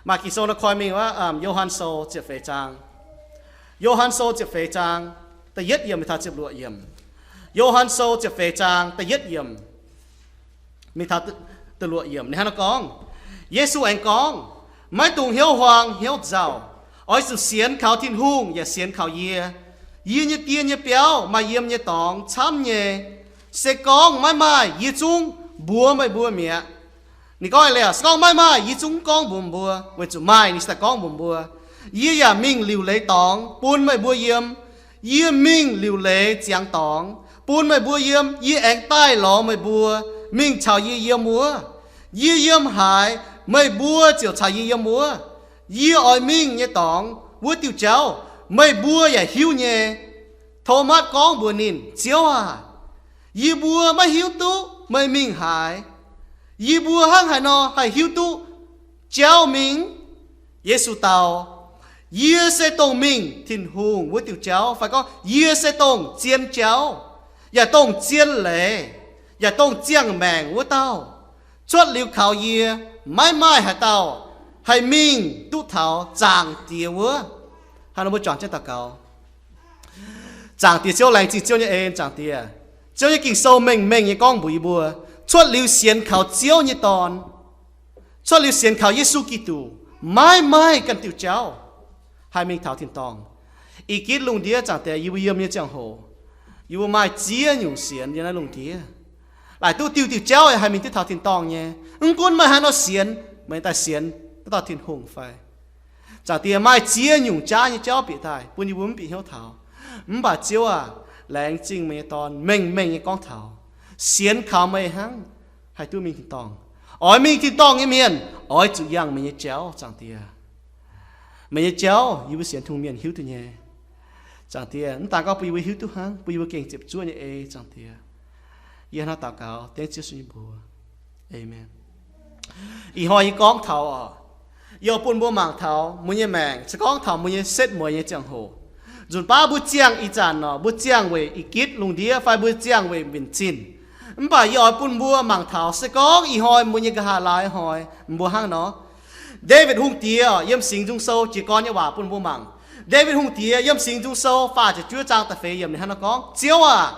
mà kỳ số nó coi mìnhว่าYohan So chết phê trang Yohan So chết phê trang ta yết yếm ta chết lụa yếm Yohan So chết phê trang ta yết yếm mình ta tự lụa yếm này nó con Giêsu anh con mấy tung hiếu hoàng hiếu giàu ôi sự xiên khảo thiên hung và xiên khảo yê như tiền như béo mà yếm như tòng chăm nhẹ sẽ con mai yê chung bùa mai bùa mẹ nị coi lẽ con mai yê chung con bùm bùa với chủ mai nị sẽ con bùm bùa yê ya mình liều lấy tòng bùn mai bùa yếm yê mình liều lấy giang tòng bùn mai bùa yếm yê anh tai lò mai bùa mình chào yê yếm múa yê yếm hải mai bùa chiều chào yê yếm múa yê ỏi mình như tòng bùa tiêu cháu mai bùa ya hiu nhẹ thô mát con bùa nín chiếu à yê bùa mai hiu tu mai mình hải yê bùa hăng hải nọ hải hiu tu cháu mình Giêsu tàu yê sẽ tông mình thiên hùng với tiểu cháu phải có yê sẽ tông chiên cháu ya tông chiên lệ ya tông chiang mèng với tao chốt liu khảo yê mai hải tao hải mình tu thảo chàng tiêu vỡ hắn nó mới chọn trên tàu cầu chàng tiêu chiếu lành chỉ chiếu như em chàng tiêu chiếu như kinh sâu mình như con bùi bùa chốt liu xiên khảo chiếu như tòn chốt liu xiên khảo Giêsu Kitô mai cần tiểu cháu hai mình thảo thiên tòng ý kiến lùng đĩa chàng tiêu yêu yếm như chàng hồ yêu mai chia nhung xiên như là lùng đĩa lại tu tiêu tiểu cháu hai mình tiêu thảo thiên tòng nhé con mà hắn nó xiên mấy ta xiên ta thiên hùng phải chả tiền mai chia nhung cha như cháu bị tai buồn như buồn bị hiếu thảo bà chiếu à lãng chính mấy tòn mình như con thảo xiên khảo mấy hăng hay tu mình thì tòng ỏi mình thì tòng như miền ỏi chủ yang mình như cháu chẳng tiền mình như cháu yêu xiên thùng miền hiếu tu nhé chẳng tiền ta có bị hiếu tu hăng bị kinh chụp chúa như e chẳng tiền yên nó tạo cáo tiếng chúa suy bùa amen ý hỏi con thảo à yêu bún bùa mảng thảo muốn như mèng sẽ con thảo muốn như xét muốn như chẳng hồ dùng ba bút chiang ý chán nó bút chiang về ý kít lùng đĩa phải bút chiang về miền chín bà yêu bún bùa mảng thảo sẽ con ý hỏi muốn như cái hà lại hỏi bùa hang nó David hung tía yếm sinh dung sâu chỉ con như bà bún bùa mảng David hung tía yếm sinh dung sâu pha chỉ chúa trang ta phê yếm này hắn nó con chiếu à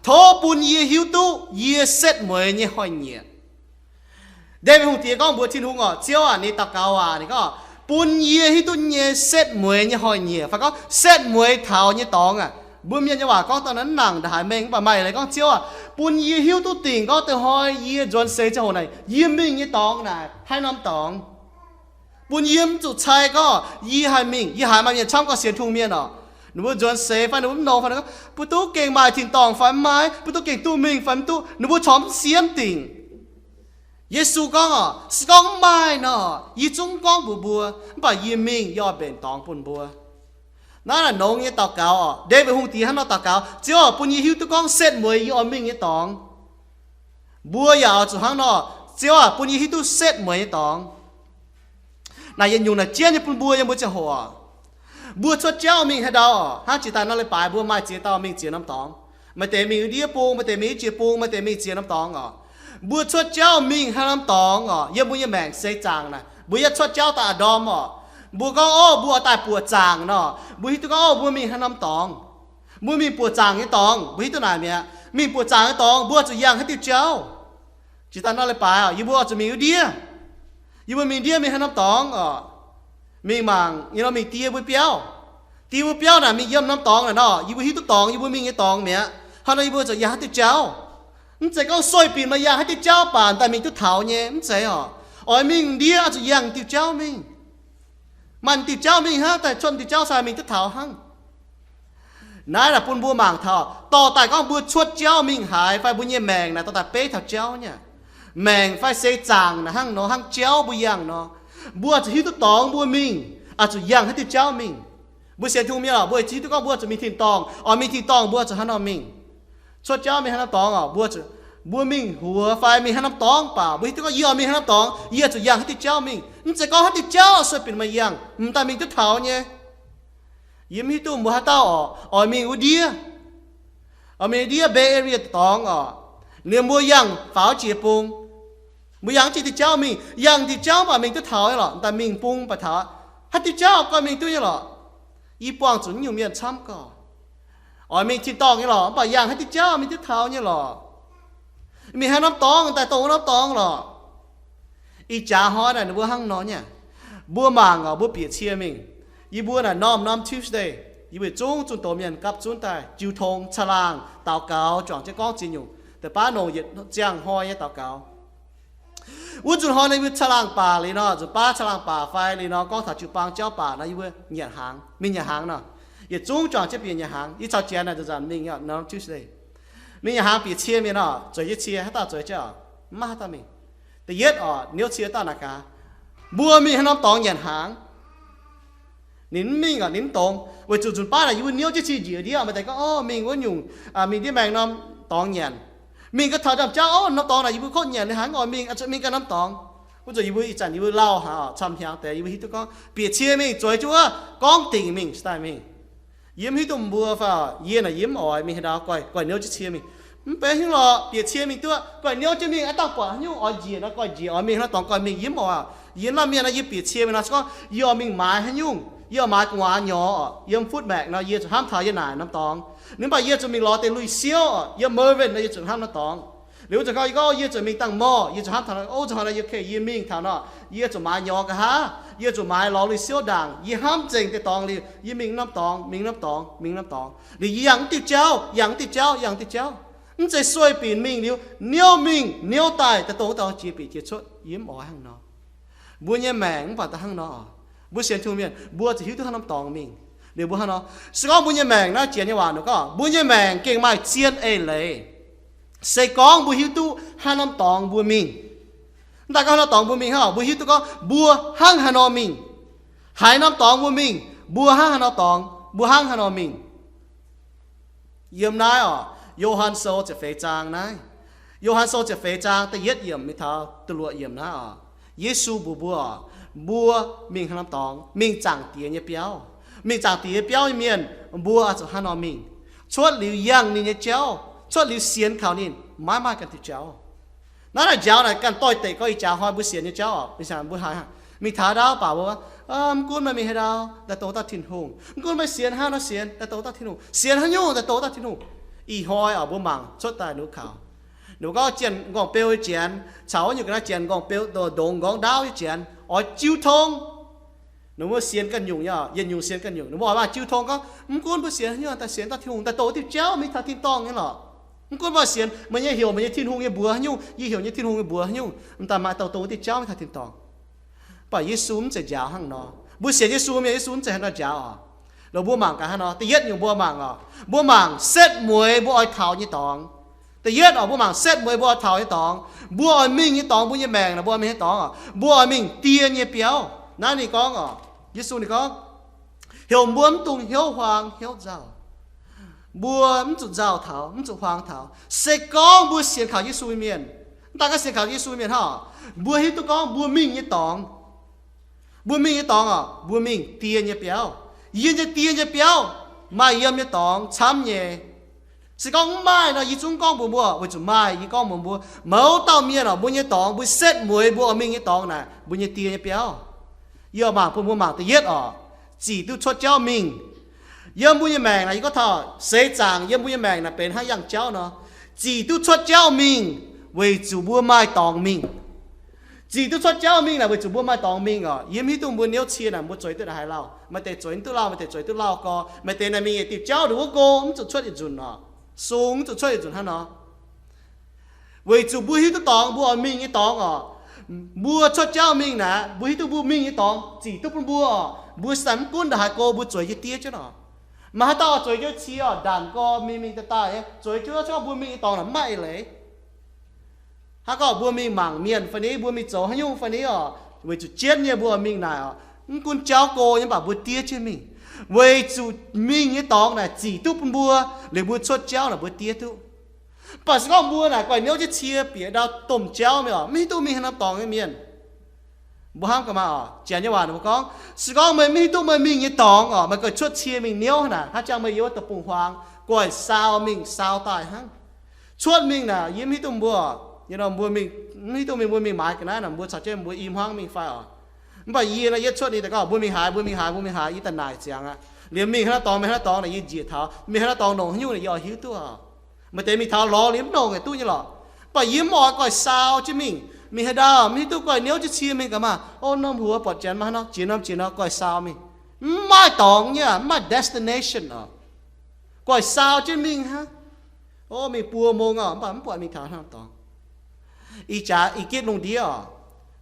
thô bún yê hiếu tu yê xét muốn như hỏi nhẹ David hung tía con bùa thiên hung chiếu à ni tao cao à ni có bún yê hi tu nhẹ xét muối như hỏi nhẹ phải có xét muối thảo như tòng à bùm như bà con tao nắn nặng đại mình bà mày lại con chiếu à bún yê hiu tu tiền có từ hỏi yê John xây cho hồ này yê mình như tòng này hai năm tòng bún yếm tụ chai có yê hai mình yê hai mà miền trong có xiên thùng miền à nếu John xây phải nếu nô phải nó bút tu king mai thiên tòng phải mai bút tu king tu mình phải tu nếu chóm xiên tiền Giêsu con mai nọ y chúng con bùa bà y mình do bền tòng bùn bùa nó là nông như tàu cáo David hung tí hắn nó tàu cáo chứ bùn y hiu tụi con xét mùi y ở mình như tòng bùa yào chủ hắn nó chứ bùn y hiu tụi xét mùi như tòng này yên dùng là chia như bùn bùa như bùa chả hồ bùa cho cháu mình hay đâu hắn chỉ ta nó lại bài bùa mai chia tao mình chia năm tòng mà để mình đi buông mà để mình chia buông mà để mình chia năm tòng bùa cho cháu mình hay năm tòng yên bùa như mèng xây chàng này bùa cho cháu ta đom bùa con bùa tại bùa chàng nọ bùa hít con bùa mình hay năm tòng bùa mình bùa chàng cái tòng bùa hít này mẹ mình bùa chàng cái tòng bùa cho yang hết tiêu cháu chỉ ta nói lại bài yên bùa cho mình đi yên bùa mình đi mình hay năm tòng mình màng yên nó mình tia bùa béo này mình yếm năm tòng này nọ yên bùa hít tòng yên bùa mình cái tòng mẹ hắn nói yên bùa cho yang hết tiêu cháu mình sẽ có soi pin mà yang hết tiêu cháu bàn tại mình tu thảo nhé mình sẽ mình đi cho yang tiêu cháu mìnhมันติดเจ้ามิงฮะแต่ชนติดเจ้าสายมิงติดเถาหังนั่นแหละปุ่นบัวหมางเถาต่อแต่ก็บัวชวดเจ้ามิงหายไฟบุญเย่แมงนะต่อแต่เป๊ะเถาเจ้าเนี่ยแมงไฟเสจางนะหังเนาะหังเจ้าบุญยังเนาะบัวจะฮิตตุตองบัวมิงอาจจะยังให้ติดเจ้ามิงบัวเสียทุ่งเมียบัวที่ตุก็บัวจะมีถิ่นตองมีถิ่นตองบัวจะหันเอามิงชวดเจ้ามีหันเอาตองบัวจะบัวมิงหัวไฟมีหันเอาตองป่าบัวที่ก็ยี่มีหันเอาตองยี่จะยังให้ติดเจ้ามิงมันจะก็ให้ติดเจ้าสวยเป็นมายังมันแต่มิงติดเท้าเนี่ยยิ้มให้ตู้บัวเต้ามิงอุดีมิงดีเบเอเรียตองเนื้อบัวยังฝาเจียปง bữa yang chỉ thì cháu mình yang thì cháu mà mình tôi tháo ấy lọแต่mình pung bà tháo hát thì cháu coi mình tôi như lọ y quang chuẩn nhiều miền chăm cỏ ở mình chỉ tòng như lọ bà yang hát thì cháu mình tôi tháo như lọ mình hay nắm tòng tại tổ nắm tòng lọ y cha hỏi này nó bữa hăng nó nhỉ bữa màng ở bữa bịa chia mình y bữa là nom Tuesday y bữa chung chúng tổ miền cặp chúng ta chiêu thông cha lang tàu cáo chọn cho con chỉ nhungแต่ป้าโนยจ้างห้อยตาวเก่าวุ้นจุดห้อยในวิชลางป่าเลยเนาะจุดป้าชลางป่าไฟเลยเนาะก็ถัดจุดปางเจ้าป่านะยี่เว้ยเหยียดหางมีเหยียดหางเนาะอย่าจุ้งจ่อจะเปลี่ยนเหยียดหางยี่ชาวเจียนน่ะจะจำมีเงี้ยน้องชื่อเลยมีเหยียดหางเปลี่ยนเชี่ยมีเนาะจ่อยยี่เชี่ยให้ตาจ่อยเจ้ามาตามีแต่เย็ดอ๋อเนี้ยเชี่ยตาหนักกาบัวมีให้น้องตองเหยียดหางนิ้นมีอ่ะนิ้นตองไว้จุดป้าน่ะยี่เว้ยเนี้ยจะชี้เหยียดเดียวมาแต่ก็อ๋อมีว่าหยุ่งมีที่แมงน้องตองเหยียดmình có thảo đam cháu nó tòng này, yêu con nhện này hàng ngồi mình cái nắm tòng, bây giờ yêu chẳng yêu lao hả, chăm hiangแต่yêu hít có, biệt chia mình chơi chúa, con tình mình style mình, yếm hít tụm bùa vào, yếm là yếm ỏi mình đó coi nếu chỉ chia mình, bé hiu lọ biệt chia mình tua, coi nếu chỉ mình ăn tao quả hiu ỏi gì nó coi gì ỏi mình nó tòng coi mình yếm ỏi, yếm là mình là yếm biệt chia mình nó có, yếm mình mái hay nhung, yếm mái quá nhỏ, yếm phút mẹ nó yếm ham thảo yếm nải nắm tòng. Nếu mà giờ chúng mình lo tiền lùi xíu, giờ mơ về này giờ ham nó tòng. Nếu chúng có giờ chúng mình tăng mò, giờ chúng ham thằng ô chúng nó giờ kể giờ mình thằng nó, giờ chúng mai nhỏ cái ha, giờ chúng mai lo lùi xíu đàng, giờ ham chỉnh cái tòng liền, giờ mình nắm tòng. Để yang tiếp cháu. Nó sẽ xoay biển mình nếu tài, ta tổ tao chỉ bị chết suốt, yếm ở hàng nó. Bữa nhà mẹ cũng bảo ta hàng nó, bữa sáng chung miền, bữa chỉ hiếu thứ nắm tòng mình. Nếu bữa nó, có bữa nhà mèn nó chuyện như vậy nó có, bữa nhà mèn kinh mai chiên ấy lấy, sẽ có bữa hiếu tu hai năm tòng bữa mình, ta có nó tòng bữa mình hả, bữa hiếu tu có bữa hang hà nó mình, hai năm tòng bữa mình, bữa hang hà nó tòng, bữa hang hà nó mình, yếm nái à, Johann sốจะเฟจางนาย Johann sốจะเฟจางแต่ยึดยำไม่เท่าตัวยำนะอ่ะเยซูบัวมิงห้าน้ำตองมิงจังเตียนเปียวmình chẳng tí béo miền bùa cho hắn nó mình chuột liu yang nên cháu chuột liu xiên khảo nên mãi cần tiếp cháu nó là cháu này cần tôi tệ có ý cháu hoa bữa xiên như cháu mình chẳng bữa hai mình thả đau bảo bố con mà mình hay đau đã tổ ta thiên hùng con mà xiên ha nó xiên đã tổ ta thiên hùng xiên ha nhung đã tổ ta thiên hùng ý hoi ở bữa mảng chuột tài nấu khảo nếu có chuyện gọng bêu chuyện cháu như cái chuyện gọng bêu đồ đống gọng đau chuyện ở chiêu thông nếu mà xiên cần dùng nhá, yên dùng xiên cần dùng. Nếu mà chiêu thông có, con bữa xiên nhá, ta xiên ta thiên hùng, ta tổ tiếp cháu mình ta thiên tòng như lọ. Con bữa xiên, mình nhớ hiểu mình nhớ thiên hùng như bùa nhung, như hiểu như thiên hùng như bùa nhung, ta mà tàu tổ tiếp cháu mình ta thiên tòng. Bởi Giêsu sẽ giáo hằng nó, bữa xiên Giêsu sẽ nó giáo à. Rồi bữa mảng cả hằng nó, ta yết dùng bữa mảng à, bữa mảng xét muối bữa oi thảo như tòng. Ta yết ở bữa mảng xét muối bữa oi thảo như tòng, bữa oi mình như tòng bữa như mèn là bữa mình như tòng à, bữa oi mình tiền như béo, nãy này con à. Giêsu này có hiểu muốn tung hiểu hoàng hiểu giàu bùa chụp giàu thảo chụp hoàng thảo sẽ có bùa xiên khảo Giêsu miền ta có xiên khảo Giêsu miền hả bùa hết tôi có bùa mình như tòng à bùa mình tiền như béo yên như tiền như béo mai yếm như tòng chăm nhẹ sẽ có mai là chúng con bùa với chúng mai như con bùa máu tao miền à bùa như tòng bùa xét muối bùa mình như tòng này bùa như tiền như béo giờ mà phụ mảng tự yết ở chỉ tu cho cháu mình giờ mua như mèn này có thọ sẽ chẳng giờ mua như mèn là bên hai dạng cháu nó chỉ tu cho cháu mình về chủ mua mai tòng mình chỉ tu cho cháu mình là về chủ mua mai tòng mình à yếm hít tu mua nếu chia là mua chuối tự là hai lao mà để chuối tự lao co mà để này mình tiếp cháu được cô không chủ chuối dùn nó xuống chủ chuối dùn hắn nó về chủ mua hít tu tòng mua mình cái tòng à bùa cho cháu mình nè bùa hít tu bùa mình cái tòng chỉ tu bùa sắm cuốn đã hai cô bùa chuối cái tia chứ nó mà hai tao chuối cái chia đàn co mình ta ấy chuối cho bùa mình cái tòng là mày lấy hai có bùa mình mảng miền phần ấy bùa mình chỗ hay nhung phần ấy với chủ chết như bùa mình này con cháu cô nhưng bảo bùa tia chứ mình với chủ mình cái tòng này chỉ tu bùa để bùa cho cháu là bùa tia tu bà sẽ có mua này quay nếu chứ chia bịa đào tôm chéo mày mi tu mi hắn tòng cái miền bố ham cả mà chén như vậy nó có sẽ có mi tu mình như tòng mà cái chuột chia mình nếu nè hát chăng mày yếu tập bùng hoàng quay sao mình sao tài hăng chuột mình nè yếm mi tu bùa mua mình mấy tụi mình mua mình mãi cái này là mua sao chứ mua im hoang mình phải bây giờ là yết suốt đi tại có mua mình hại ít tận này chẳng à liền mình hay tòng là yết diệt thảo mình hay tòng nồng nhiêu là do hiếu tu mà tại mình thảo lò liếm nồng cái tu như lọ bây giờ mọi coi sao chứ mình hay đào mình tu coi nếu chứ chia mình cả mà ô năm hùa bọt chén mà nó chỉ nó coi sao mình mai tòng nhá mai destination coi sao chứ mình ha ô mình bùa mông mà bọn mình thảo nó tòng ý kết nông đi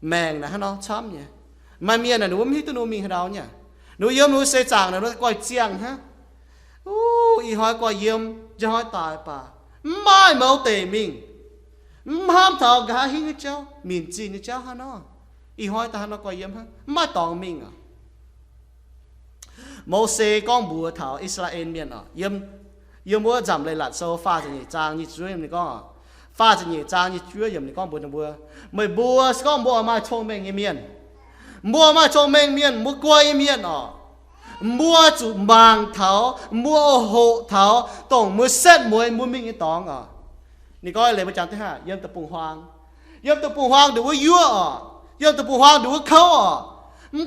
mèng là nó chấm nhỉ mà miền là nó không biết tôi mình hay đâu nhỉ nó yếm nó xây chàng là nó coi chiang ha ý hỏi coi yếm cho hỏi tài bà mai mẫu tề mình ham thảo gà hình cái cháu miền chi cái cháu ha nó ý hỏi ta nó coi yếm ha mai tòng mình mẫu xây con bùa thảo Israel miền yếm bùa giảm lại lạt sâu pha cho nhỉ chàng như chuối mình có pha cho nhỉ chàng như chuối yếm mình con bùa mày bùa con bùa mai trông mình cái miền mua mà cho mình miền mua quay miền mua chủ màng tháo mua hộ tháo tổng mua set mua mình cái tòng nị coi lấy một trang thứ hai yếm tập bùng hoang đủ vua yếm tập bùng hoang đủ khâu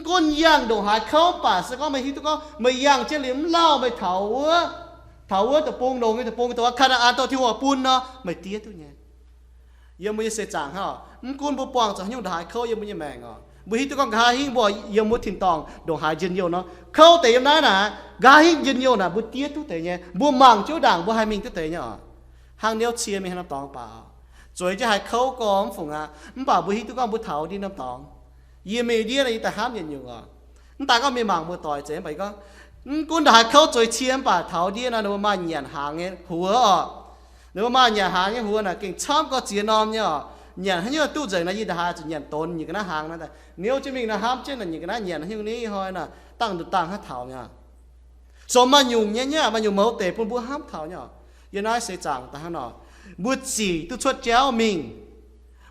con giang đồ hải khâu bà sẽ có mày hít có mày giang chế liếm lao mày tháo tập bùng đồ cái tập bùngตัวkhăn ănตัวที่หัวปุ่นเนาะmày tía tôi nhé yếm mới sẽ chẳng ha con bùa bong chẳng nhung hải khâu yếm mới mèng bùi hít con gà hít bùi yếm muốn thìn tòng đồ hải dân nhiều nó khâu tệ em nói nè gà hít dân nhiều nè bùi tía tôi tệ nhé bùa màng chỗ đảng bùa hai mình tôi tệ nhá hàng nếu chia mình năm tòng bảo rồi chứ hai khâu có phụng bảo bùi hít con bùi thảo đi năm tòng yếm mình đi này tại ham dân nhiều ta có mình màng bùi tỏi chế vậy có con đại khâu rồi chia bảo thảo đi là nó mà nhàn hàng ấy hùa nếu mà nhà hàng ấy hùa là kinh chăm có chiến nom nhá nhận như tu dậy là gì đã chỉ nhận tốn những cái nó hàng đó nếu chứ mình là ham chứ là những cái nó nhận như này thôi là tăng được tăng hết thảo nha số mà nhung nhá mà nhung máu tệ cũng bữa ham thảo nhá giờ nói sẽ chẳng ta nó bữa chỉ tu xuất cháu mình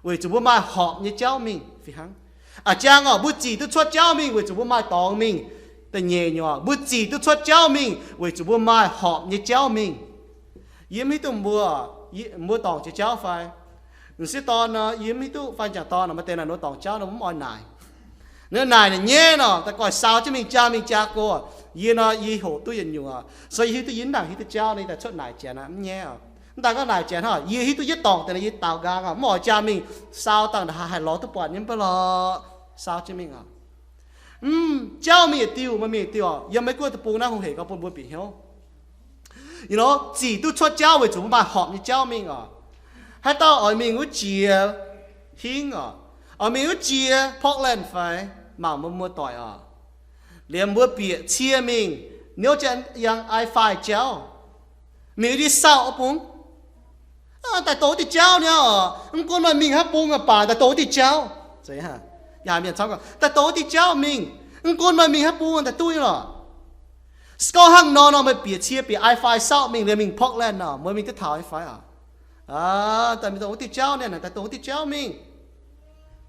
vì chủ bữa mai họp như cháu mình phải hăng chàng bữa chỉ tu xuất cháu mình vì chủ bữa mai tòng mìnhแต่nhẹ nhỏ bữa chỉ tu xuất cháu mình vì chủ bữa mai họp như cháu mình yếm hết tụm mua tòng cho cháu phải sẽ to nó yếm hết tụ phải chẳng to nó mà tên là nó tòng cháu nó muốn mọi nải nếu nải là nhẹ nó ta coi sao chứ mình cha cô yếm nó yếm hổ tôi yên nhiều所以hết tụ yếm đảng hết tụ cháu này là chốt nải chén nó nhẹ ta có nải chén hả yếm hết tụ yếm tòng tên là yếm tàu ga mọi cha mình sao tặng là hai ló tụ bọt nhưng bây giờ sao chứ mình cháu mình tiêu mà mình tiêu yếm mấy cô tụ bùng nó không hề có bùng bùng bị héo chỉ tu cho cháu về chúng mà họp như cháu mình hay tao ở mình có chia hiến ở mình có chia Portland phải mà mua tỏi liền mua bịa chia mình nếu chẳng yang ai phải cháu mình đi sao bún tại tối thì cháu nhá con mà mình hấp bún bà tại tối thì cháu vậy hả nhà mình cháu tại tối thì cháu mình con mà mình hấp bún tại tôi rồi có hàng nó mới bị chia bị iPhone sao mình liền mình Portland nó mới mình tới thảo iPhone tại mình tổ ti cháu này tại tổ ti cháu mình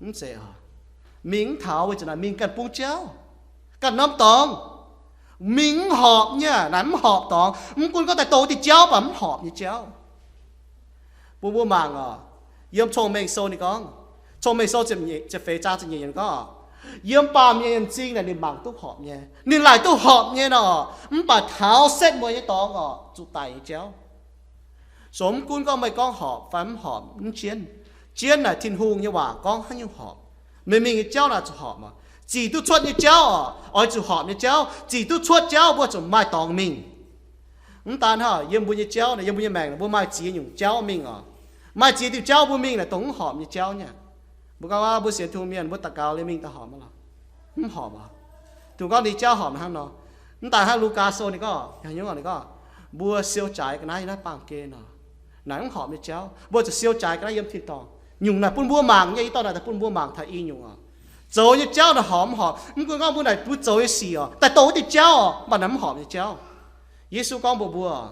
không sẽ mình thảo với chỗ này mình cần bung cháu cần nắm tòng mình họp nha nắm họp tòng con có tại tổ ti cháu bấm họp như cháu bố màng yếm chồng mình sâu này con chồng mình sâu chỉ phải cha chỉ nhiều có yếm bà mình chính là nên bằng tu họp nha nên lại tu họp nha nó bà tháo xét mỗi cái tòng chụp tay cháu sớm quân con mày con họp phán họp chiến là thiên hùng như bà con hay như họp mình cháu là chủ họp mà chỉ tu chuột như cháu ở chủ họp như cháu chỉ tu chuột cháu bữa chủ mai tòng mình không tan hả yếm bữa như cháu này yếm bữa như mèn bữa mai chỉ nhung cháu mình mai chỉ tu cháu bữa mình là tổng họp như cháu nha bữa cao bữa xuyên thu miền bữa tạc cao lên mình ta họp mà không họp tụi con đi cháu họp mà hăng nó không tan hăng Lucas này có hay nhớ này có bữa siêu trái cái này nó bằng kê nó nãy cũng họp với cháu bữaจะ siêu trái cái này yếm thịt tòng nhung là phun bua màng như tao là phun bua màng thay y nhung dấu như cháu là họp không có bữa này bữa dấu như xì tại tối thì cháu mà nắm họp như cháu Giêsu con bùa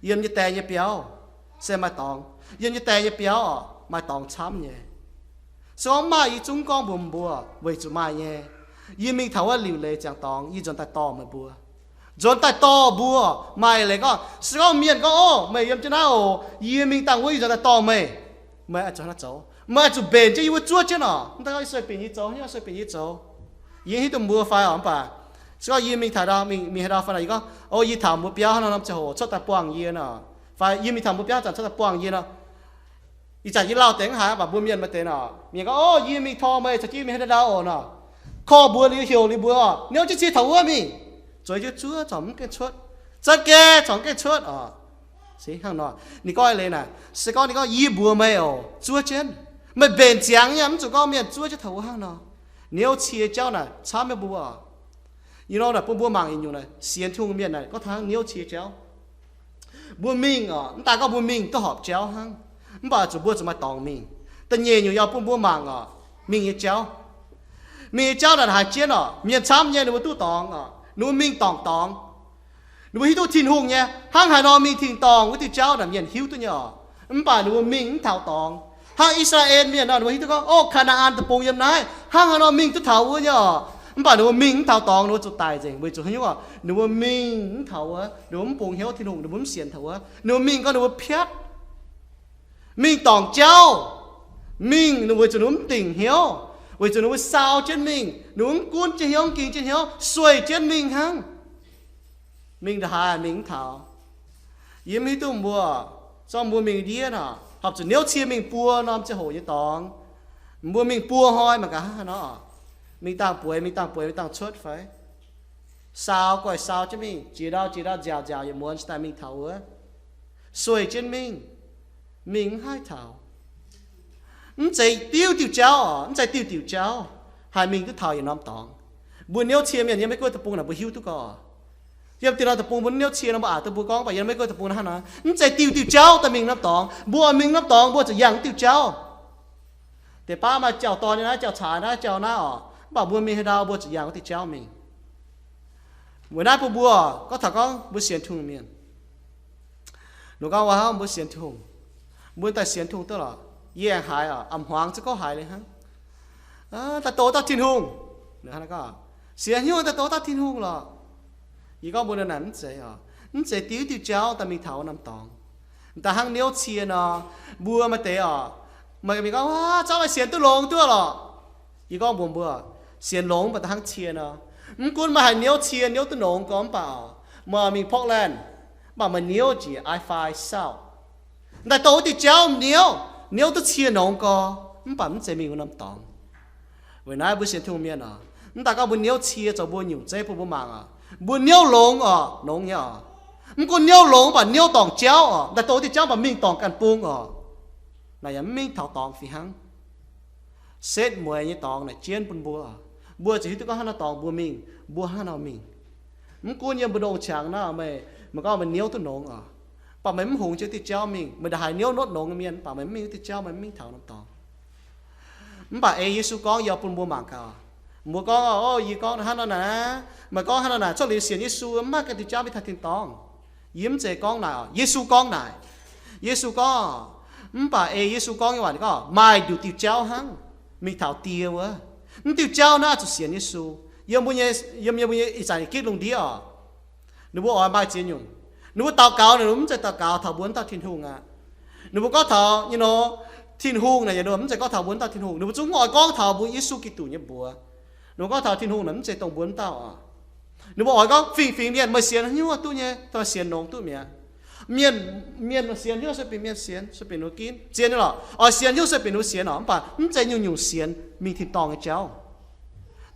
yếm như tè như béo xem mai tòng yếm như tè như béo mai tòng chấm nhé xong mai y chúng con bùa với chúng mai nhé yếm mình thấu liều lệ chẳng tòng y dọn tại to mà bùa dọn tại to bùa mày lấy con sao miền con mày yếm cho nào yếm mình tặng với dọn tại to mày mẹ cho nó cháu mẹ chủ bền chứ yêu chúa chứ nó ta có xoay bình như cháu nhá xoay bình như cháu yên hít tụi mua phải không bà sau yên mình thả ra mình hay ra phải là gì có ôi yên thảo mua béo nó làm cho hồ cho ta quăng yên nó phải yên mình thảo mua béo chẳng cho ta quăng yên nó ý chẳng yên lao tiếng hả bà buôn miên mà tên nó mình có ôi yên mình thò mày cho chi mình hay đau ổn nó kho bùa li hiểu li bùa nếu chỉ thấu à mình rồi chứ chúa chọn cái chuột chắc cái chọn cái chuột xí hàng nọ nị coi lên nè sẽ có nị có y bùa mày chúa trên mày bền chẳng nhắm chủ có miền chúa chứ thấu hàng nọ nếu chia cháu nè chả mấy bùa you know là bùa mạng in này xiên thung miền này có thằng nếu chia cháu bùa mình ta có bùa mình tôi họp cháu hăng bà chủ bùa cho mày tòng mình tất nhiên nhiều bùa mạng mình như cháu mình cháu là hai chiến miền chăm nha nếu tu tòng nếu mình tòng nếu hít tu thiên hùng nha hăng hai nó mình thiên tòng với tu cháu là miền hiếu tu nhỏ bà nếu mình thảo tòng hăng Israel miền đó nếu hít tu có ô Canaan tập bông yếm này hăng hai nó mình tu thảo với nhỏ bà nếu mình thảo tòng nếu tu tài gì với chủ hay nhá nếu mình thảo nếu bông hiếu thiên hùng nếu xiên thảo nếu mình có nếu phết mình tòng cháu mình nếu chủ nếu tình hiếu vì cho nó sao trên mình đúng cuốn trên hiếu kinh trên hiếu xuôi trên mình hăng mình đã hai mình thảo yếm hít tung bùa cho bùa mình đi nọ học chỉ nếu chia mình bùa nó sẽ hổ như tòng bùa mình bùa hoi mà cả nó mình tăng bùi mình tăng chốt phải sao coi sao trên mình chỉ đau dào dào như muốn tại mình thảo á xuôi trên mình hai thảo chạy tiêu cháu chạy tiêu cháu hai mình cứ thảo những năm tòng buồn nếu chia miềnยังไม่ก็ตะปูน่ะบ่หิวตุก็ยังตีเราตะปูบุญnếu chia nóบ่อาตะปูก้องไปยังไม่ก็ตะปูนะฮะนะchạy tiêu cháuแต่mình năm tòngบัวmình năm tòngบัวจะยังtiêu cháuแต่ป้ามาเจ้าตอนนี้นะเจ้าฉานะเจ้าหน้าบ่บัวมีให้ดาวบัวจะยังtiêu cháu mình buổi nayบัวก็ถ้าก็บัวเสียนทุ่งเมียนหนูก็ว่าบัวเสียนทุ่งบัวแต่เสียนทุ่งตลอดyên hại âm hoàng chứ có hạiเลยhả ta tổ ta thiên hùng nữa hả có xiên hiu ta tổ ta thiên hùng rồi chỉ có buồn nản sẽ tiêu cháu ta mình thảo năm tòng ta hăng nếu chia nó bùa mà té mà mình có cháu phải xiên tôi lồng tôi rồi chỉ có buồn bùa xiên lồng mà ta hăng chia nó cuốn mà hay nếu chia nếu tôi lồng có bảo mà mình Portland bảo mà nếu chỉ i5 sao ta tổ cháu nếu tôi chia nông co bấm chế mình năm tòng vậy nãy bữa xem thông miên ta có bữa nếu chia cho bữa nhiều chế bữa mạng bữa nếu lông nông nhá còn nếu lông và nếu tòng chéo ta tối thì chéo và mình tòng càn buông này mình thảo tòng phi hăng xét mùi như tòng này chiến bữa chỉ tôi có hai tòng bữa mình bữa hai nào mình còn nhiều bữa đầu chẳng nào mà có mình nếu tôi nông bà mấy hùng chứ thì cháu mình đã hài nếu nốt nông miền bà mấy mình thì cháu mấy mình thảo năm tòng bà ấy Giêsu con giờ bún bùa mạng cả mua con gì con hắn nó nè mà con hắn nó nè cho lý xiên Giêsu mà cái thì cháu bị thay thiên tòng yếm chế con nào Giêsu con bà ấy Giêsu con như vậy có mai điều tiêu cháu hắn mình thảo tiêu tiêu cháu na cho xiên Giêsu yếm bây giờ ít giải kết lùng đi nếu bố mai chiến nhung nếu tao cáo này đúng sẽ tao cáo thảo bốn tao thiên hùng nếu có thảo you know thiên hùng này đúng sẽ có thảo bốn tao thiên hùng nếu chúng ngồi có thảo bốn Giêsu Kitô như bùa nếu có thảo thiên hùng nắm sẽ tổng bốn tao nếu ngồi có phình miền mà xiên như tu nhé tao xiên nông tu miền mà xiên như sẽ bị miền xiên sẽ bị nó kín xiên nữa xiên như sẽ bị nó xiên nó bà sẽ nhiều xiên mình thịt tòng cái cháu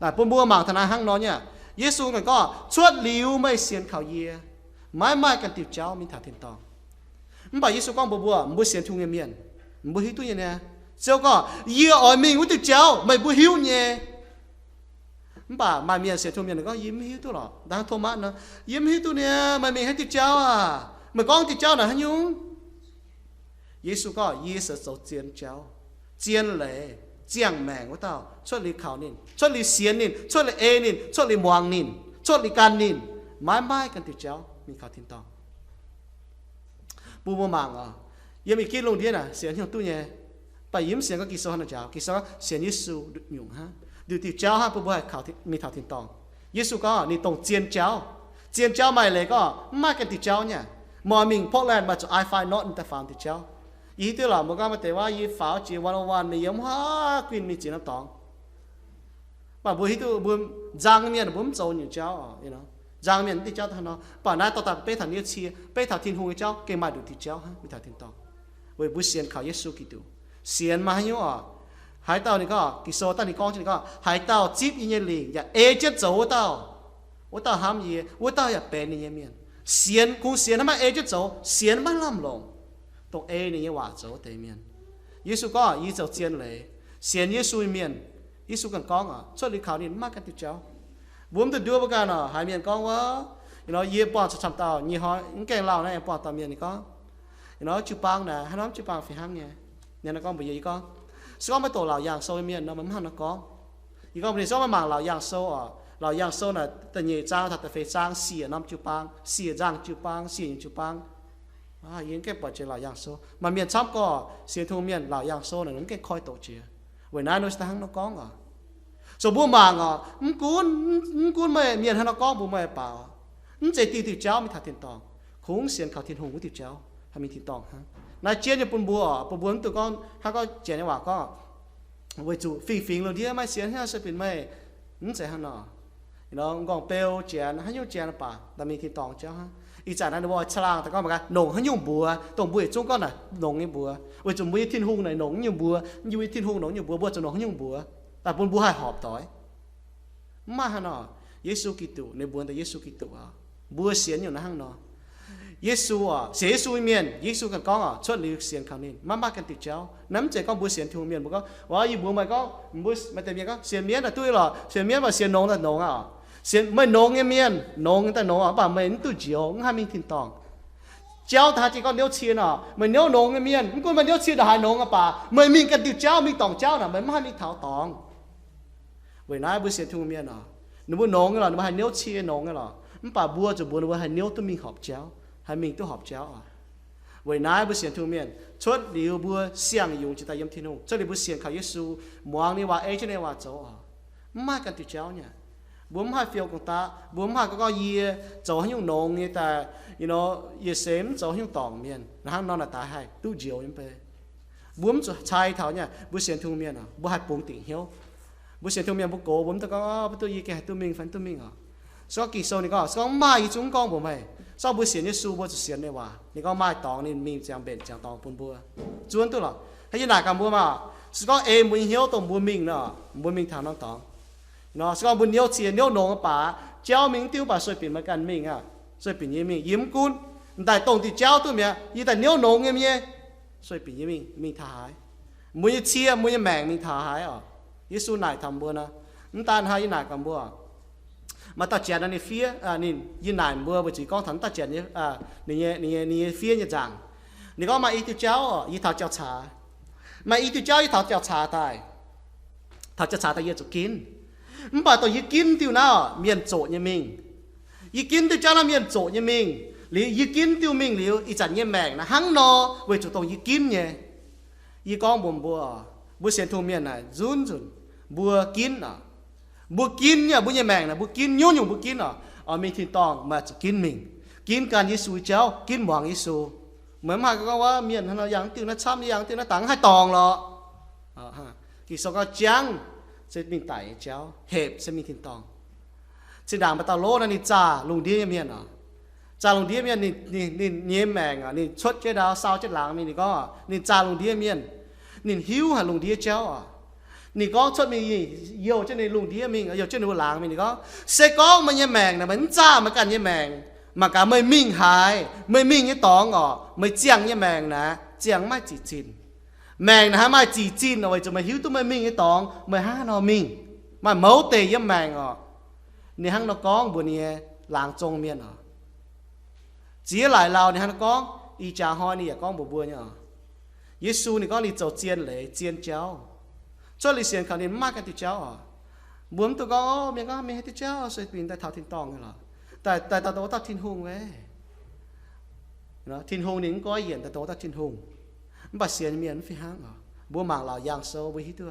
này bùa bùa mảng thằng nào hăng nó nhá Giêsu này có chuột liu mấy xiên khảo ye mai cần tiêu cháu mình thả thiên tòng bà Giêsu con bùa xiên thu nghe miền bùa hiếu tu nhé nè cháu có ye ở mình với tiêu cháu mày bùa hiếu nhé bà mai miền xiên thu miền có yếm hiếu tu rồi đang thô mát nó yếm hiếu tu nè mày mình hay tiêu cháu mày con tiêu cháu là hả nhung Giêsu có ye sợ sầu chiên cháu chiên lệ chiang mèng của tao cho li khảo nín cho li xiên nín cho li e nín cho li muang nín cho li can nín mai cần tiêu cháu mình khảo thiên tòng bùa mạng yếm mình kia lông điên xiên hiếu tu nhé bà yếm xiên có kỳ số hắn cháu kỳ số xiên Giêsu được nhung ha điều tiêu cháu ha bùa khảo mình khảo thiên tòng Giêsu có ni tòng chiên cháu mày lấy có mai cần tiêu cháu nhá mà mình Portland mà cho i5 not in ta farm tiêu cháu ý tôi là một cái mà đểว่าý pháo chỉ one mi yếm hóa quyên mi chỉ nó tòng bà bùi tôi bùi giang miền bùi trâu nhiều cháu giang miền thì cháu thằng nó bà nãy tao tập bê thằng nhiều chia bê thằng thiên hùng cháu cái mà đủ thì cháu ha bê thằng thiên tòng bùi bùi xiên khảo Giêsu Kitô xiên mà hiếu hai tao này có kỳ số tao này con chỉ có hai tao chip như nhiên liền ya chết dấu tao ham gì tao ya bền như miền xiên cũng xiên mà chết dấu xiên mà làm lồng tông này như hòa dấu thế miền Giêsu có ý dấu xiên lệ xiên Giêsu miền Giêsu cần con cho đi khảo điền mắc cái tiêu cháu vốn từ đưa vào cái nào hai miền con quá nó ye bỏ cho chăm tao như hỏi những cái lao này bỏ tao miền này có nó chụp băng nè hay nó chụp băng phải ham nghe nên nó con bây giờ con số mấy tổ lão giang sâu miền nó mắm nó có,อีกก็มีsố mấy mảng lão giang sâu lão giang sâu là tự nhiên trang thật phải trang xỉa năm chục bang xỉa giang chục bang xỉa chục bang, những cái bảo chế lão giang sâu, mà miền Nam có xỉa thu miền lão giang sâu là những cái khói tổ chế, vậy nay nó sang nó có số bùa mảng cuốn mày miền nó có bùa mày bảo, chạy tiêu cháu mình thà tiền tòng, khung xiên khảo thiên hùng của tiêu cháu, hay mình tiền tòng ha. Nãy chia cho bùa tụi con hay có chuyện này bảo có với chủ phình luôn đi mai xiên hay sẽ phình mày sẽ hàng nọ nó còn bèo chuyện hay nhiều chuyện bà là mình thì tòng cháu ha ý trả này nó chlangแต่ก็มากันหนงให้ยุ่งบัวตรงบัวจุ้งก้อนน่ะหนงnhưบัวvới chủบัวthiên hùng nàyหนงnhưบัวnhư thiên hùngหนงnhưบัวบัวจะหนงให้ยุ่งบัวแต่บนบัวให้หอบต่อยมาฮะนอเยซูกิตุในบัวแต่เยซูกิตุบัวเสียนอยู่นะห้างนอGiêsu Giêsu miền Giêsu cần con xuất liều xiên khảo nín má cần tiệt cháu nắm trẻ con bữa xiên thường miền bữa conว่าอีบัวmày có bữa mày tìm miền có xiên miền là tôi là xiên miền và xiên nông là nông xiên mày nông cái miền nông ta nông bà mày tôi chiều hai mình thiên tòng cháu ta chỉ có nếu xiên mày nếu nông cái miền con mày nếu xiên là hai nông bà mày mình cần tiệt cháu mình tòng cháu là mày hai mình thảo tòng vậy nãy bữa xiên thường miền nếu bữa nông cái là nó hai nếu xiên nông cái là bà bùa cho bùa nó hai nếu tôi mình học cháu hay mình tôi học cháu vậy nãy bữa xiên thương miền chốt liều bữa xiang dùng chỉ ta yếm thiên hùng cho liều bữa xiên khảo Giêsu muang ni wa cho nên wa cháu mai cần tiệt cháu nhỉ bữa mai phiêu công ta bữa mai có gì cháu hay dùng nông như ta ye xem cháu hay dùng tòng miền nó nó là ta hay tu diệu yếm pe bữa chai thảo nhỉ bữa xiên thương miền bữa hai buông tỉnh hiếu bữa xiên thương miền bữa cổ bữa ta có tôi gì cái tôi mình phán tôi mình số kỳ số này có số mai chúng con của mày sau buổi xiên Giêsu buổi xiên nàyว่านี่ก็ไม่ตองนี่มีจังเป็นจังตองปุ่นบัวจวนตัวหรอให้ยินหนากันบัวมาสก็บุญเหี่ยวตรงบัวมิงเนาะบัวมิงทางน้องตองเนาะสก็บุญเหี่ยวเสียนเหี่ยวหนงป่าเจ้ามิงติ้วป่าสวยเป็นเหมือนกันมิงสวยเป็นยี่มิงยิ้มกุนแต่ตรงที่เจ้าตัวเมียยี่แต่เหี่ยวหนงเงี้ยสวยเป็นยี่มิงทหารมุ้ยเชี่ยมุ้ยแมงมิงทหารGiêsuไหนทำบัวนะนั่นตาให้ยินหนากันบัวmà ta chèn anh phía nín yên nải mưa bởi chỉ con thằng ta chèn như nín phía như rằng nín có mà ít tiêu cháu ít thảo cháu trà mà ít tiêu cháu ít thảo cháu trà tại thảo cháu trà tại yên chỗ kín mà tôi yên kín tiêu nào miền chỗ như mình yên kín tiêu cháu là miền chỗ như mình lý yên kín tiêu mình liu ít chẳng như mèn là hăng no bởi chỗ tôi yên kín nhé yên con buồn bùa xiên thu miền này run bùa kín bữa kín nha bữa nhà mèn là bữa kín nhung nhung bữa kín mình thì tòng mà chỉ kín mình kín can Giêsu cháu kín hoàng Giêsu mới mà cóว่าmiền nó yang tiếng nó chăm yang tiếng nó tặng hai tòng lo kỳ sau có trắng sẽ mình tải cháu hẹp sẽ mình thì tòng sẽ đảng mà tao lô này trà lùng đi miền trà lùng đi miền nhìn nhẹ mèn nhìn xuất cái đó sao chết làng mình có nhìn trà lùng đi miền nhìn hiu hà lùng đi cháu nị có chốt mình nhiều trên này lùng đi mình nhiều trên này làng mình có sẽ có mà như mèn là bánh cha mà cần như mèn mà cả mấy mình hài mấy mình cái tòng mấy chiang như mèn nè chiang mai chỉ chín mèn là hai mai chỉ chín rồi cho mà hiếu tụi mấy mình cái tòng mấy hai nó mình mà máu tê như mèn nị hăng nó có buồn nị làng trông miền chỉ lại lao nị hăng nó có y cha hoi nị có một buồn nhở Giêsu nị có nị trâu chiên lệ chiên cháu cho lịch sử khảo đến mắc cái tiêu cháu muốn tụi con miệng có miệng tiêu cháu rồi mình tại thảo thiên tòng rồi tại tao tao thiên hùng vậy thiên hùng nín có hiện tại tao thiên hùng bà xiên miệng phi hang bố mảng lão giang sâu với hít tua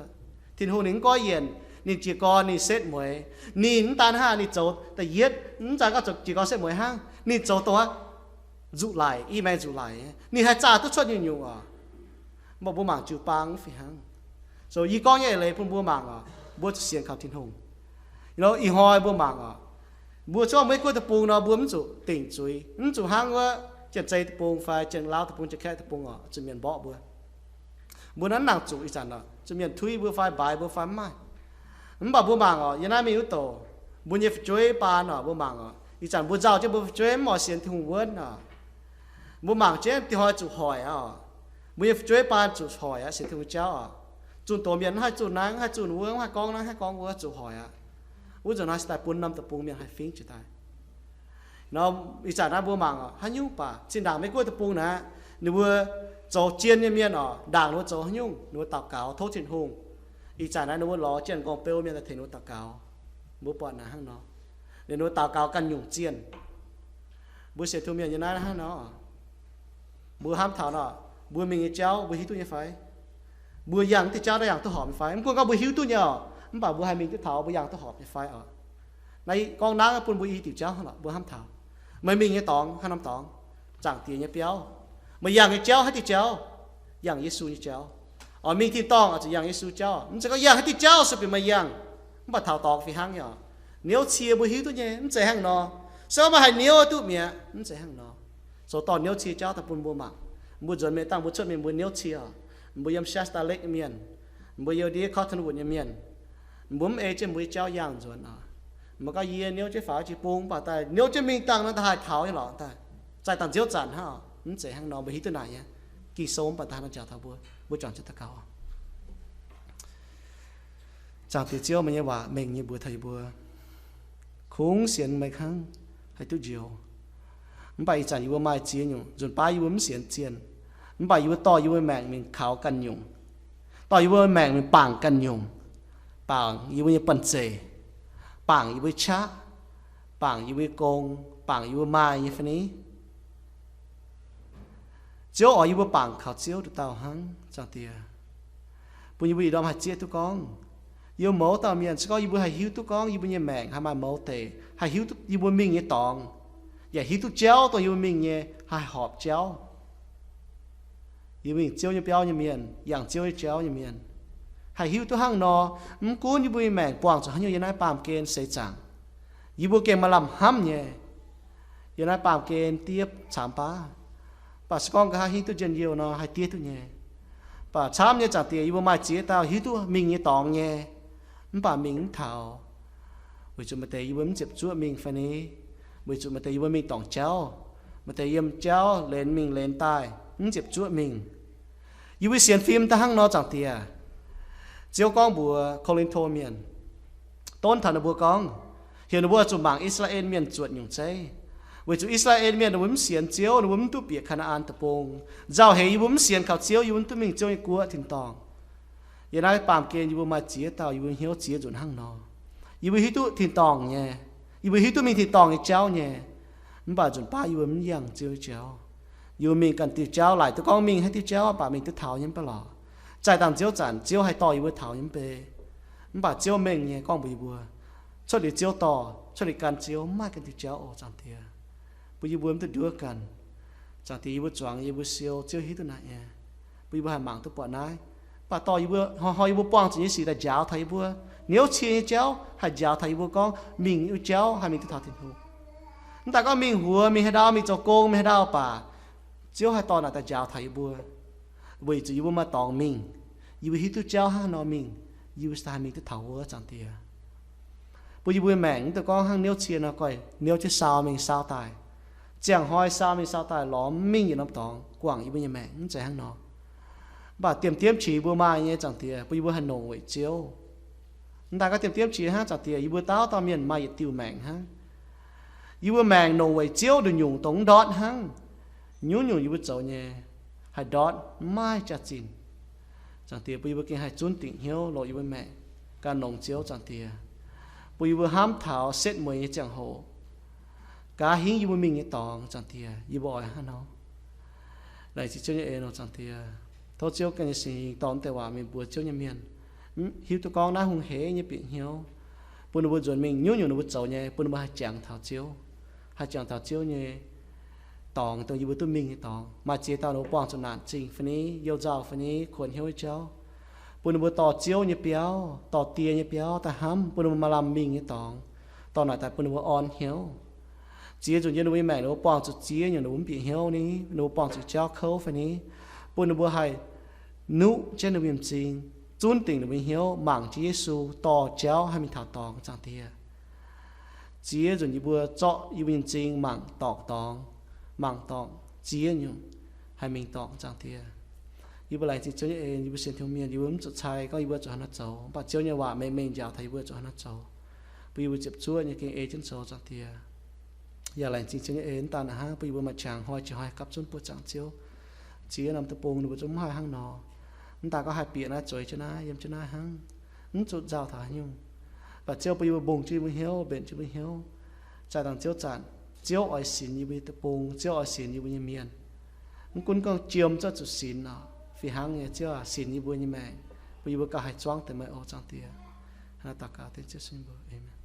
thiên hùng nín có hiện nín chỉ con nín xét muối nín tan ha nín trâu tại yết nín chẳng có chỉ có xét muối hang nín trâu to dụ lại email dụ lại nín hai cha tôi cho nhiều nhiều mà bố mảng chịu băng phải hăng rồi y con như lấy phun bố mảng à bố xiên khảo thiên hùng nó y hoi bố mảng à bố cho mấy cô tập bùng nó bố chủ tỉnh chuối chủ hăng quá chân dây tập bùng phải chân lao tập bùng chân khai tập bùng à chân miền bỏ bố nó nặng chủ ý chẳng đó chân miền thui bố phải bài bố phải mai bảo bố mảng à yên ai mi yếu tổ bố nhịp chuối ba nó bố mảng à ý chẳng bố giàu chứ bố chuối mò xiên thiên hùng vớt à bố mảng chứ thì hỏi chủ hỏi à bố nhịp chuối ba chủ hỏi à xiên thiên hùng cháu à chủ tổ miền hai chủ nắng hai chủ vương hai con vương chủ hỏi à bố giờ nói tại bốn năm tập bùng miền hai phím chỉ tại nó ý chẳng ra bố mảng hai nhung bà xin đảng mấy cô tập bùng nè nếu bố cho chiên như miền ở đảng nó cho hai nhung nó tạo cáo thốt thiên hùng ý chẳng ra nó bố ló chiên con pêu miền là thể nó tạo cáo bố bọn là hăng nó để nó tạo cáo căn nhung chiên bố sẽ thu miền như này hăng nó bố ham thảo nó bố mình cháu bố hít tôi như phải bố yang thì cháu đã yang tôi hỏi phải em có bố hiếu tôi nhờ em bảo bố hai mình tôi thảo bố yang tôi hỏi phải ở này con nắng bố y tiểu cháu hả bố ham thảo mấy mình như tòng hai năm tòng chẳng tiền như béo mà yang cái cháu hết thì cháu yang Giêsu như cháu ở mình thì tòng ở chỉ yang Giêsu cháu em sẽ có yang hết thì cháu sẽ bị mà yang em bảo thảo tòng vì hăng nhở nếu chia bố hiếu tôi nhé em sẽ hăng nó sao mà hay nếu tụi mẹ em sẽ hăng nó số tòng nếu chia cháu tập bố mạng bố dần mẹ tăng bố chốt mình bố nếu chia bố yếm sát ta lệ miền bố yêu đi khó thân quần miền bố mẹ trên bố cháu yang rồi à mà cái gì nếu chế phá chỉ buông bà ta nếu chế mình tăng nó ta hai tháo như lọ ta trái tăng chiếu chản ha nó sẽ hàng nó bị hít tới này nhá kỳ sớm bà ta nó chào tháo bố chọn cho ta cao chào từ chiếu mà như bà mình như bố thầy bố khung xiên mấy khăng hay tu diều bài chả như bố mai chia nhung rồi ba như bố xiên chiên bài như bố to như bố mẹ mình khảo căn nhung to như bố mẹ mình bảng căn nhung bảng như bố như bẩn xề bảng như với cha bảng như với con bảng như với mai như thế này chiếu ở như với bảng khảo chiếu được tao hăng chẳng tiền bây giờ bị đom hạt chia tụi con yêu mẫu tao miền sẽ có như với hạt hiếu tụi con như với nhà mẹ hay mà mẫu tề hạt hiếu như với mình như tòng và hiếu tụi cháu tôi như với mình như hai họp cháu như mình chiếu như béo như miền dạng chiếu như cháu như miền hãy hiểu tôi hăng nó cuốn như bùi mẹ quảng cho hắn như này bám kên sẽ chẳng như bùi kên mà làm hăm nhé như này bám kên tiếp chạm pa bà sẽ con cái hiểu tôi chân nhiều nó hay tiếp tôi nhé bà chạm như chẳng tiền như bùi mai chế tao hiểu tôi mình như tòng nhé bà mình thảo bởi chúng mà thấy như bùi chụp chúa mình phải ní bởi chúng mà thấy như bùi mình tòng cháu mà thấy yếm cháu lên mình lên tai chụp chúa mình như bùi xiên phim ta hăng nó chẳng tiền chiếu con bùa Corinto miền tôn thần bùa con hiện bùa chủ mạng Israel miền chuột nhung cháy với chủ Israel miền nó bấm xiên chiếu nó bấm tu bịa Canaan tập bông giàu hệ bấm xiên khảo chiếu bấm tu mình chơi cua thìn tòng hiện nay bám kên bùa mà chia tàu bùa hiếu chia chuẩn hăng nó bùa hiếu tu thìn tòng nhé bùa hiếu tu mình thìn tòng cái cháu nhé bà chuẩn ba bấm yang chơi cháu mình cần tiêu cháu lại tôi con mình hay tiêu cháu bà mình tiêu thảo nhé bà lọ trái tàng chiếu chản chiếu hay to yêu thảo yếm bề bà chiếu mình nhé con bị bùa cho để chiếu to cho để can chiếu mai cái chiếu ô chẳng thiệt bây giờ bùa em tôi đưa cần chẳng thì yêu choáng yêu siêu chiếu hít tôi này nhé bây giờ hàng mảng tôi bỏ nái bà to yêu họ yêu bong chỉ như là giáo thầy bùa nếu chia cháu hay giáo thầy bùa con mình yêu cháu hay mình tôi thảo thiệt hù ta có mình hùa mình hay đau mình cho cô mình hay đau bà chiếu hay to là ta giáo thầy bùa bởi chỉ yêu mà tòng mình yêu hít tu cháu ha nó mình yêu sai mình tu thấu chẳng tiền bây giờ mẹ tụi con hăng nếu chia nó coi nếu chứ sao mình sao tài chẳng hỏi sao mình sao tài ló mình như nó tòng quảng yêu bây mẹ chạy hăng nó bà tiêm chỉ bữa mai nhé chẳng tiền bây giờ hành nổ vậy chiếu ta có tiêm chỉ ha chẳng tiền yêu tao miền mai tiêu mẹ ha yêu mẹ nổ vậy chiếu được nhung tống đọt hăng nhung yêu cháu nhé hay đọt mai chặt chín chẳng tiếc bây giờ cái hay chốn tỉnh hiếu lội với mẹ cả nồng chiếu chẳng tiếc bây giờ hám thảo xét mười như chẳng hộ cả hiến như mình như tòng chẳng tiếc như bòi ha nó lại chỉ cho như nó chẳng tiếc thôi chiếu cái gì tòngแต่ว่าmình bùa chiếu như miền hiếu tụi con đã hung hế như biển hiếu bùa nó bùa chuẩn mình nhú nó bùa cháu nhé bùa nó bùa hai chàng thảo chiếu như tòng tôi yêu tôi mình tòng mà chế tao nó bong cho nạn trình phầnนี้yêu giàu phầnนี้ควรhiếu cháu bùn bùn tỏ chiếu như béo tỏ tia như béo ta hám bùn mà làm mình như tòng tỏ lại tại bùn bùn on hiếu chia cho như mẹ nó bong cho chia như nó bị hiếu ní nó bong cho cháu khâu phầnนี้bùn bùn hay nụ trên nó biếm trình chun tình nó bị hiếu mảng chí Giêsu tỏ cháu hay mình thảo tòng chẳng tia chia rồi như bùa chọ như biếm trình mảng tỏ tòng mảng tòng chia nhung hay mình tòng chẳng tia như vậy thì cho như như xem thiếu miền như bấm chụp chai có như bữa cho hắn cháu bà chiếu như vậy mình giàu thấy bữa cho hắn cháu bây giờ chụp chúa như cái trên cháu chẳng tia giờ lại chỉ cho như ta là ha bây giờ mà chàng hoa chỉ hoa cặp chốn bữa chẳng chiếu chỉ làm tập bông được giống hai hang nọ ta có hai biển á trời cho na yếm cho na hang chụp giàu thả nhung và chiếu bây giờ bông chưa mới hiếu bền chưa mới hiếu trái đằng chiếu chản chiếu ở xỉn như bây tập bông chiếu ở xỉn như bây như miền cũng còn chiêm cho chút xỉn nọ vì hàng nghe chưa xỉn như bây như mẹ bây giờ cả hai choáng từ mẹ ô chẳng tiền, hà tất cả tên chết sinh bờ, amen.